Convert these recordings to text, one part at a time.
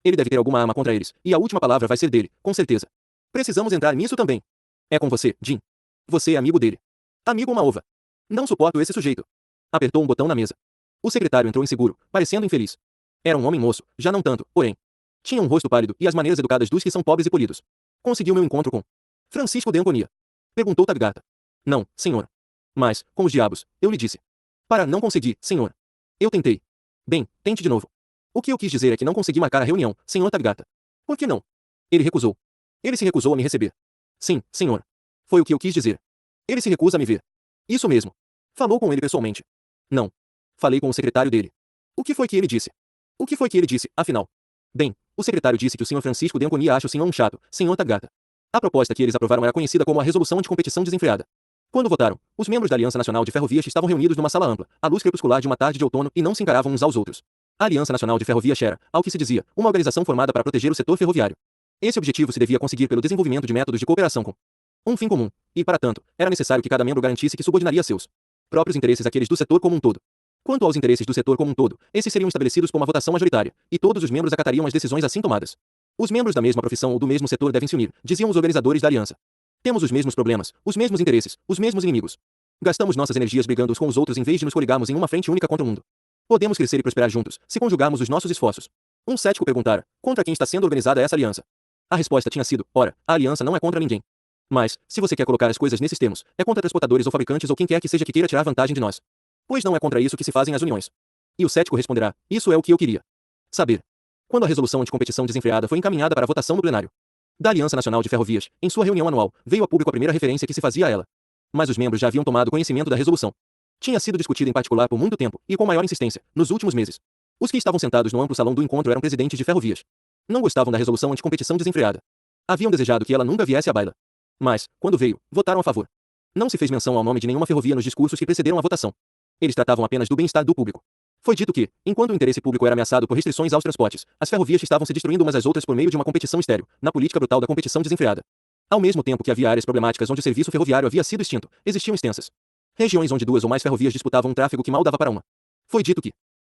Ele deve ter alguma arma contra eles, e a última palavra vai ser dele, com certeza. Precisamos entrar nisso também. É com você, Jim. Você é amigo dele. Amigo uma ova. Não suporto esse sujeito. Apertou um botão na mesa. O secretário entrou inseguro, parecendo infeliz. Era um homem moço, já não tanto, porém. Tinha um rosto pálido e as maneiras educadas dos que são pobres e polidos. Conseguiu meu encontro com Francisco de Anconia. Perguntou Taggart. Não, senhor. Mas, com os diabos, eu lhe disse. Para não conseguir, senhor. Eu tentei. Bem, tente de novo. O que eu quis dizer é que não consegui marcar a reunião, senhor Taggart. Por que não? Ele recusou. Ele se recusou a me receber. Sim, senhor. Foi o que eu quis dizer. Ele se recusa a me ver. Isso mesmo. Falou com ele pessoalmente. Não. Falei com o secretário dele. O que foi que ele disse? O que foi que ele disse, afinal? Bem, o secretário disse que o senhor Francisco de Anconia acha o senhor um chato, senhor Taggart. A proposta que eles aprovaram era conhecida como a Resolução Anticompetição Desenfreada. Quando votaram, os membros da Aliança Nacional de Ferrovias estavam reunidos numa sala ampla, à luz crepuscular de uma tarde de outono e não se encaravam uns aos outros. A Aliança Nacional de Ferrovias era, ao que se dizia, uma organização formada para proteger o setor ferroviário. Esse objetivo se devia conseguir pelo desenvolvimento de métodos de cooperação com um fim comum, e, para tanto, era necessário que cada membro garantisse que subordinaria seus próprios interesses àqueles do setor como um todo. Quanto aos interesses do setor como um todo, esses seriam estabelecidos por uma votação majoritária, e todos os membros acatariam as decisões assim tomadas. Os membros da mesma profissão ou do mesmo setor devem se unir, diziam os organizadores da aliança. Temos os mesmos problemas, os mesmos interesses, os mesmos inimigos. Gastamos nossas energias brigando uns com os outros em vez de nos coligarmos em uma frente única contra o mundo. Podemos crescer e prosperar juntos, se conjugarmos os nossos esforços. Um cético perguntara, contra quem está sendo organizada essa aliança? A resposta tinha sido, ora, a aliança não é contra ninguém. Mas, se você quer colocar as coisas nesses termos, é contra transportadores ou fabricantes ou quem quer que seja que queira tirar vantagem de nós. Pois não é contra isso que se fazem as uniões. E o cético responderá, isso é o que eu queria saber. Quando a resolução anticompetição desenfreada foi encaminhada para a votação no plenário da Aliança Nacional de Ferrovias, em sua reunião anual, veio a público a primeira referência que se fazia a ela. Mas os membros já haviam tomado conhecimento da resolução. Tinha sido discutida em particular por muito tempo, e com maior insistência, nos últimos meses. Os que estavam sentados no amplo salão do encontro eram presidentes de ferrovias. Não gostavam da resolução anticompetição desenfreada. Haviam desejado que ela nunca viesse à baila. Mas, quando veio, votaram a favor. Não se fez menção ao nome de nenhuma ferrovia nos discursos que precederam a votação. Eles tratavam apenas do bem-estar do público. Foi dito que, enquanto o interesse público era ameaçado por restrições aos transportes, as ferrovias estavam se destruindo umas às outras por meio de uma competição estéril, na política brutal da competição desenfreada. Ao mesmo tempo que havia áreas problemáticas onde o serviço ferroviário havia sido extinto, existiam extensas regiões onde duas ou mais ferrovias disputavam um tráfego que mal dava para uma. Foi dito que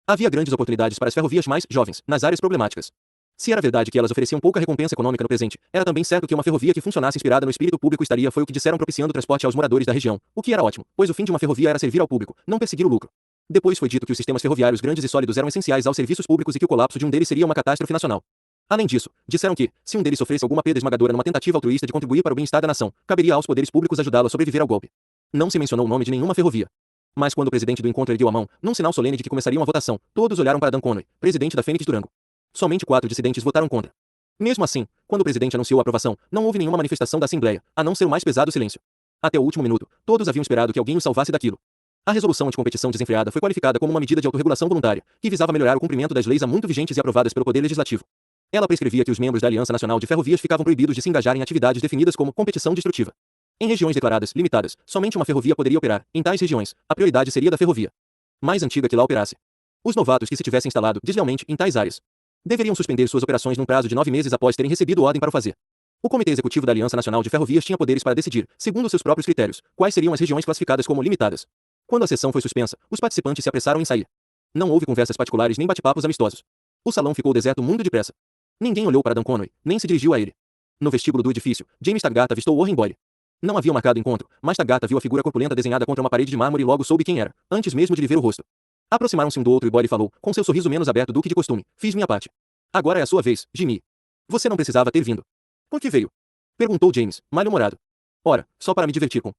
havia grandes oportunidades para as ferrovias mais jovens, nas áreas problemáticas. Se era verdade que elas ofereciam pouca recompensa econômica no presente, era também certo que uma ferrovia que funcionasse inspirada no espírito público estaria foi o que disseram propiciando o transporte aos moradores da região, o que era ótimo, pois o fim de uma ferrovia era servir ao público, não perseguir o lucro. Depois foi dito que os sistemas ferroviários grandes e sólidos eram essenciais aos serviços públicos e que o colapso de um deles seria uma catástrofe nacional. Além disso, disseram que, se um deles sofresse alguma perda esmagadora numa tentativa altruísta de contribuir para o bem-estar da nação, caberia aos poderes públicos ajudá-lo a sobreviver ao golpe. Não se mencionou o nome de nenhuma ferrovia. Mas quando o presidente do encontro ergueu a mão, num sinal solene de que começaria uma votação, todos olharam para Dan Conway, presidente da Fênix Durango. Somente 4 dissidentes votaram contra. Mesmo assim, quando o presidente anunciou a aprovação, não houve nenhuma manifestação da Assembleia, a não ser o mais pesado silêncio. Até o último minuto, todos haviam esperado que alguém os salvasse daquilo. A resolução anticompetição desenfreada foi qualificada como uma medida de autorregulação voluntária, que visava melhorar o cumprimento das leis há muito vigentes e aprovadas pelo Poder Legislativo. Ela prescrevia que os membros da Aliança Nacional de Ferrovias ficavam proibidos de se engajar em atividades definidas como competição destrutiva. Em regiões declaradas limitadas, somente uma ferrovia poderia operar. Em tais regiões, a prioridade seria da ferrovia mais antiga que lá operasse. Os novatos que se tivessem instalado deslealmente em tais áreas deveriam suspender suas operações num prazo de 9 meses após terem recebido ordem para o fazer. O Comitê Executivo da Aliança Nacional de Ferrovias tinha poderes para decidir, segundo seus próprios critérios, quais seriam as regiões classificadas como limitadas. Quando a sessão foi suspensa, os participantes se apressaram em sair. Não houve conversas particulares nem bate-papos amistosos. O salão ficou deserto muito depressa. Ninguém olhou para Dan Conway, nem se dirigiu a ele. No vestíbulo do edifício, James Taggart avistou Warren Boyle. Não havia marcado encontro, mas Taggart viu a figura corpulenta desenhada contra uma parede de mármore e logo soube quem era, antes mesmo de lhe ver o rosto. Aproximaram-se um do outro e Boyle falou, com seu sorriso menos aberto do que de costume, fiz minha parte. Agora é a sua vez, Jimmy. Você não precisava ter vindo. Por que veio? Perguntou James, mal-humorado. Ora, só para me divertir com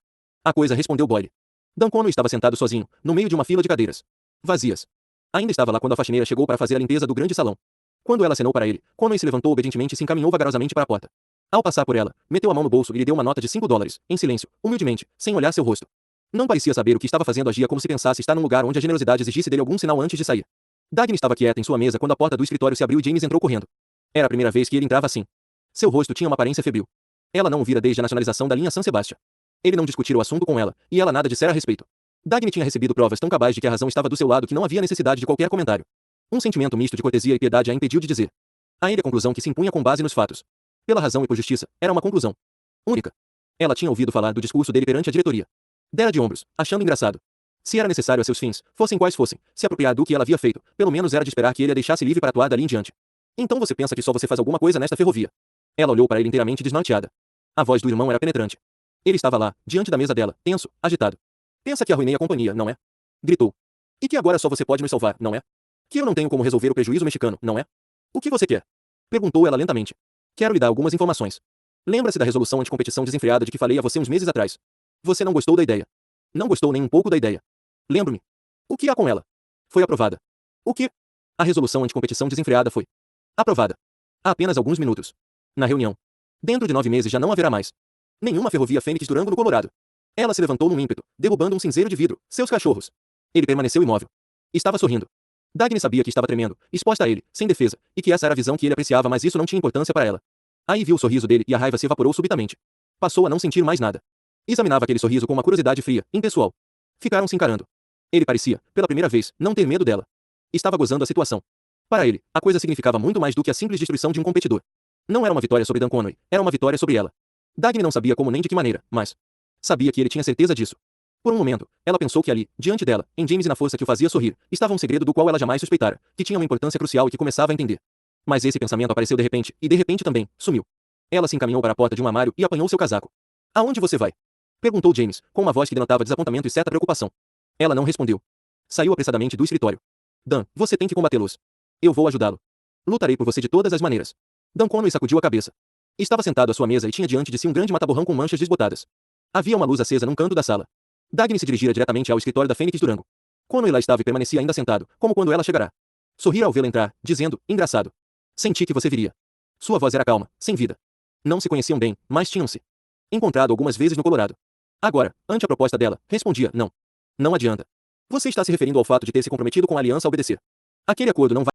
a coisa, respondeu Boyle. Dan Conway estava sentado sozinho, no meio de uma fila de cadeiras vazias. Ainda estava lá quando a faxineira chegou para fazer a limpeza do grande salão. Quando ela acenou para ele, Conway se levantou obedientemente e se encaminhou vagarosamente para a porta. Ao passar por ela, meteu a mão no bolso e lhe deu uma nota de $5, em silêncio, humildemente, sem olhar seu rosto. Não parecia saber o que estava fazendo, agia como se pensasse estar num lugar onde a generosidade exigisse dele algum sinal antes de sair. Dagny estava quieta em sua mesa quando a porta do escritório se abriu e James entrou correndo. Era a primeira vez que ele entrava assim. Seu rosto tinha uma aparência febril. Ela não o vira desde a nacionalização da linha San Sebastián. Ele não discutira o assunto com ela, e ela nada dissera a respeito. Dagny tinha recebido provas tão cabais de que a razão estava do seu lado que não havia necessidade de qualquer comentário. Um sentimento misto de cortesia e piedade a impediu de dizer a ele a conclusão que se impunha com base nos fatos. Pela razão e por justiça, era uma conclusão única. Ela tinha ouvido falar do discurso dele perante a diretoria. Dera de ombros, achando engraçado. Se era necessário a seus fins, fossem quais fossem, se apropriar do que ela havia feito, pelo menos era de esperar que ele a deixasse livre para atuar dali em diante. Então você pensa que só você faz alguma coisa nesta ferrovia. Ela olhou para ele inteiramente desnorteada. A voz do irmão era penetrante. Ele estava lá, diante da mesa dela, tenso, agitado. Pensa que arruinei a companhia, não é? Gritou. E que agora só você pode nos salvar, não é? Que eu não tenho como resolver o prejuízo mexicano, não é? O que você quer? Perguntou ela lentamente. Quero lhe dar algumas informações. Lembra-se da resolução anticompetição desenfreada de que falei a você uns meses atrás? Você não gostou da ideia. Não gostou nem um pouco da ideia. Lembro-me. O que há com ela? Foi aprovada. O que? A resolução anticompetição desenfreada foi aprovada. Há apenas alguns minutos. Na reunião. Dentro de 9 meses já não haverá mais nenhuma ferrovia Fênix Durango no Colorado. Ela se levantou num ímpeto, derrubando um cinzeiro de vidro. Seus cachorros. Ele permaneceu imóvel. Estava sorrindo. Dagny sabia que estava tremendo, exposta a ele, sem defesa, e que essa era a visão que ele apreciava, mas isso não tinha importância para ela. Aí viu o sorriso dele e a raiva se evaporou subitamente. Passou a não sentir mais nada. Examinava aquele sorriso com uma curiosidade fria, impessoal. Ficaram se encarando. Ele parecia, pela primeira vez, não ter medo dela. Estava gozando a situação. Para ele, a coisa significava muito mais do que a simples destruição de um competidor. Não era uma vitória sobre Dan Conway, era uma vitória sobre ela. Dagny não sabia como nem de que maneira, mas sabia que ele tinha certeza disso. Por um momento, ela pensou que ali, diante dela, em James e na força que o fazia sorrir, estava um segredo do qual ela jamais suspeitara, que tinha uma importância crucial e que começava a entender. Mas esse pensamento apareceu de repente, e de repente também, sumiu. Ela se encaminhou para a porta de um armário e apanhou seu casaco. Aonde você vai? Perguntou James, com uma voz que denotava desapontamento e certa preocupação. Ela não respondeu. Saiu apressadamente do escritório. Dan, você tem que combatê-los. Eu vou ajudá-lo. Lutarei por você de todas as maneiras. Dan Conway sacudiu a cabeça. Estava sentado à sua mesa e tinha diante de si um grande mata-borrão com manchas desbotadas. Havia uma luz acesa num canto da sala. Dagny se dirigira diretamente ao escritório da Fênix Durango. Conway lá estava e permanecia ainda sentado, como quando ela chegará. Sorrira ao vê-la entrar, dizendo, engraçado. Senti que você viria. Sua voz era calma, sem vida. Não se conheciam bem, mas tinham-se encontrado algumas vezes no Colorado. Agora, ante a proposta dela, respondia, não. Não adianta. Você está se referindo ao fato de ter se comprometido com a aliança a obedecer. Aquele acordo não vai